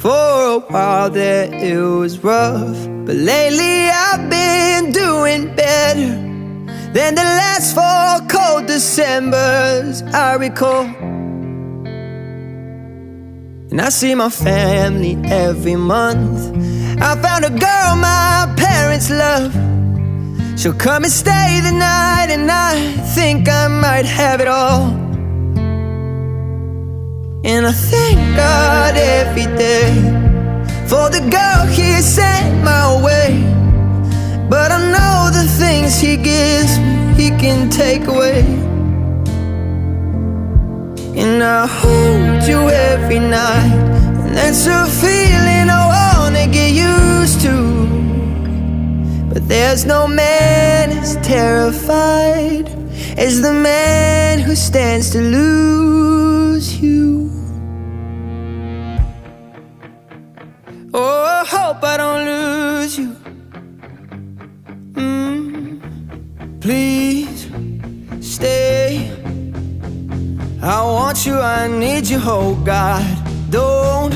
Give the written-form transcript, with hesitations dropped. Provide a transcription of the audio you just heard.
For a while there it was rough, but lately I've been doing better than the last 4 cold Decembers I recall. And I see my family every month. I found a girl my parents love. She'll come and stay the night, and I think I might have it all. And I thank God every day for the girl He sent my way. But I know the things He gives me, He can take away. And I hold you every night, and that's a feeling I wanna get used to. But there's no man as terrified as the man who stands to lose you. Oh, I hope I don't lose you. Please stay. I want you, I need you, oh God, don't